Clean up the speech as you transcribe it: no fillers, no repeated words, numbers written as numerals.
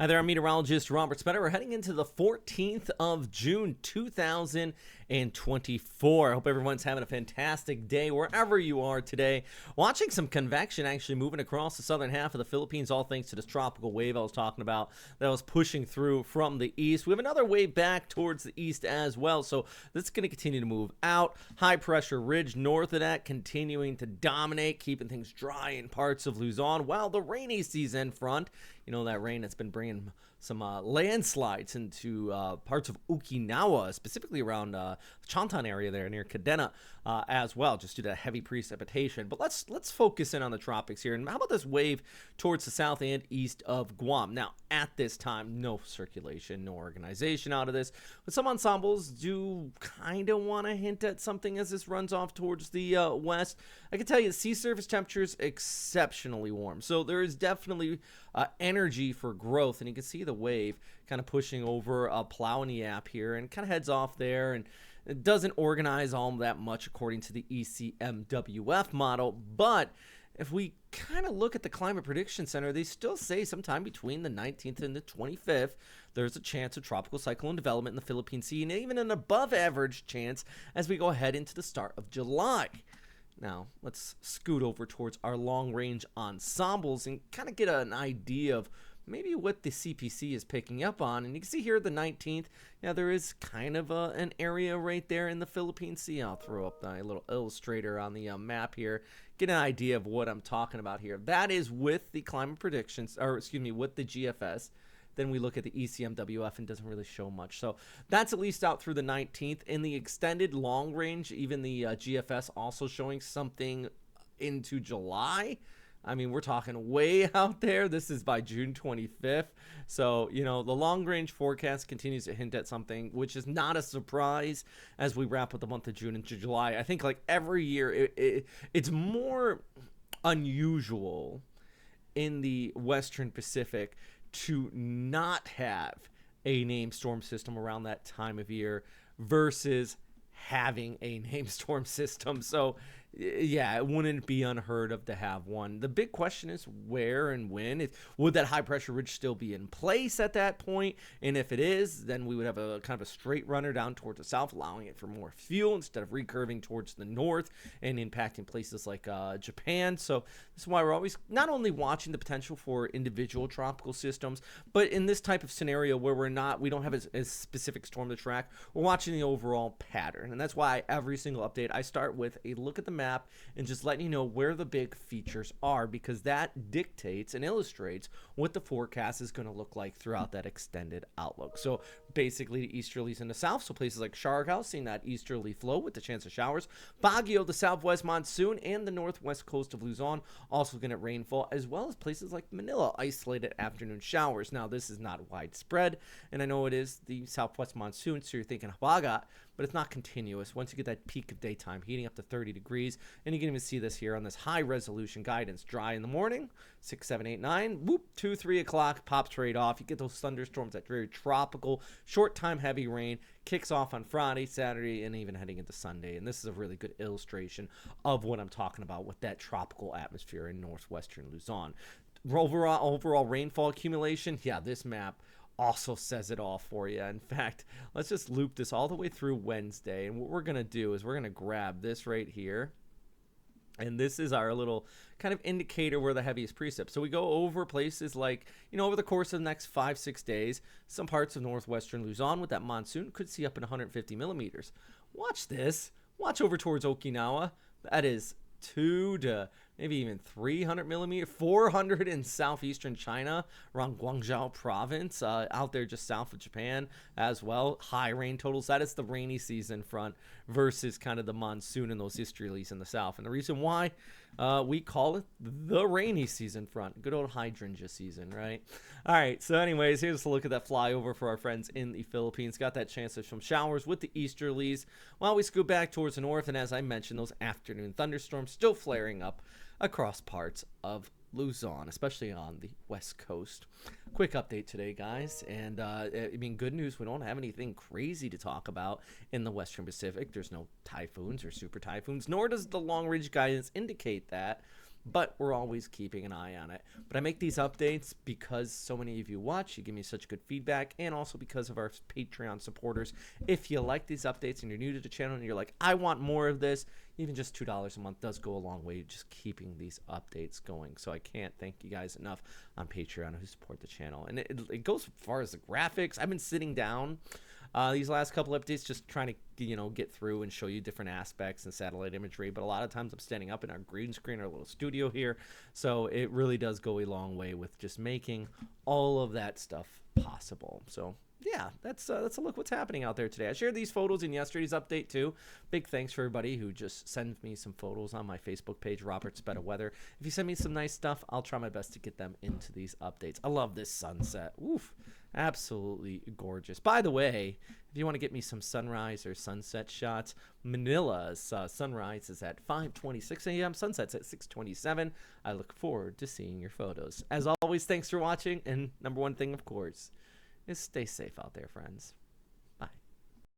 Hi there, I'm meteorologist Robert Spetter. We're heading into the 14th of June, 2024. I hope everyone's having a fantastic day wherever you are today. Watching some convection actually moving across the southern half of the Philippines, all thanks to this tropical wave I was talking about that was pushing through from the east. We have another wave back towards the east as well, so this is going to continue to move out. High pressure ridge north of that continuing to dominate, keeping things dry in parts of Luzon, while the rainy season front, you know, that rain that's been bringing some landslides into parts of Okinawa, specifically around Chantan area there near Cadena as well, just due to heavy precipitation. But let's focus in on the tropics here. And how about this wave towards the south and east of Guam? Now, at this time, no circulation, no organization out of this. But some ensembles do kind of want to hint at something as this runs off towards the west. I can tell you, sea surface temperatures exceptionally warm. So there is definitely energy for growth, and you can see the wave kind of pushing over Plowniap here and kind of heads off there, and it doesn't organize all that much according to the ECMWF model. But if we kind of look at the Climate Prediction Center, they still say sometime between the 19th and the 25th there's a chance of tropical cyclone development in the Philippine Sea, and even an above average chance as we go ahead into the start of July. Now, let's scoot over towards our long-range ensembles and kind of get an idea of maybe what the CPC is picking up on. And you can see here the 19th, yeah, there is kind of an area right there in the Philippine Sea. I'll throw up the little illustrator on the map here, get an idea of what I'm talking about here. That is with the climate predictions, or excuse me, with the GFS. Then we look at the ECMWF and doesn't really show much. So that's at least out through the 19th. In the extended long range, even the GFS also showing something into July. I mean, we're talking way out there. This is by June 25th. So, you know, the long range forecast continues to hint at something, which is not a surprise as we wrap up the month of June into July. I think like every year, it's more unusual in the Western Pacific to not have a named storm system around that time of year versus having a named storm system. So yeah, it wouldn't be unheard of to have one. The big question is where and when. Would that high pressure ridge still be in place at that point? And if it is, then we would have a kind of a straight runner down towards the south, allowing it for more fuel instead of recurving towards the north and impacting places like Japan. So this is why we're always not only watching the potential for individual tropical systems, but in this type of scenario where we don't have a specific storm to track, we're watching the overall pattern. And that's why every single update I start with a look at the map and just letting you know where the big features are, because that dictates and illustrates what the forecast is going to look like throughout that extended outlook. So basically the easterlies in the south, so places like Siargao seeing that easterly flow with the chance of showers. Baguio, the southwest monsoon, and the northwest coast of Luzon also going to rainfall, as well as places like Manila, isolated afternoon showers. Now this is not widespread, and I know it is the southwest monsoon, so you're thinking Habagat, but it's not continuous. Once you get that peak of daytime heating up to 30 degrees, and you can even see this here on this high resolution guidance. Dry in the morning, 6, 7, 8, 9, whoop, 2, 3 o'clock, pops right off. You get those thunderstorms, that very tropical, short time heavy rain, kicks off on Friday, Saturday, and even heading into Sunday. And this is a really good illustration of what I'm talking about with that tropical atmosphere in northwestern Luzon. Overall rainfall accumulation, yeah, this map also says it all for you. In fact, let's just loop this all the way through Wednesday, and what we're going to do is we're going to grab this right here, and this is our little kind of indicator where the heaviest precip. So we go over places like, you know, over the course of the next 5-6 days, some parts of northwestern Luzon with that monsoon could see up in 150 millimeters. Watch this. Watch over towards Okinawa. That is 2 to maybe even 300 millimeters, 400 in southeastern China, around Guangzhou province, out there just south of Japan as well. High rain totals. That is the rainy season front versus kind of the monsoon and those easterlies in the south. And the reason why we call it the rainy season front, good old hydrangea season, right? All right, so anyways, here's a look at that flyover for our friends in the Philippines. Got that chance of some showers with the easterlies while we scoot back towards the north. And as I mentioned, those afternoon thunderstorms still flaring up across parts of Luzon, especially on the west coast. Quick update today, guys, and I mean, good news, we don't have anything crazy to talk about in the Western Pacific. There's no typhoons or super typhoons, nor does the long range guidance indicate that. but we're always keeping an eye on it. But I make these updates because so many of you watch, you give me such good feedback, and also because of our Patreon supporters. If you like these updates and you're new to the channel and you're like, I want more of this, even just $2 a month does go a long way just keeping these updates going. So I can't thank you guys enough on Patreon who support the channel. And it goes as far as the graphics. I've been sitting down these last couple updates just trying to get through and show you different aspects and satellite imagery, but a lot of times I'm standing up in our green screen, our little studio here, so it really does go a long way with just making all of that stuff possible. So yeah, that's a look what's happening out there today. I shared these photos in yesterday's update too. Big thanks for everybody who just sends me some photos on my Facebook page, Robert Spetta Weather. If you send me some nice stuff, I'll try my best to get them into these updates. I love this sunset. Oof, absolutely gorgeous. By the way, if you want to get me some sunrise or sunset shots, Manila's sunrise is at 5:26 a.m. Sunset's at 6:27. I look forward to seeing your photos. As always, thanks for watching, and number one thing, of course, is stay safe out there, friends.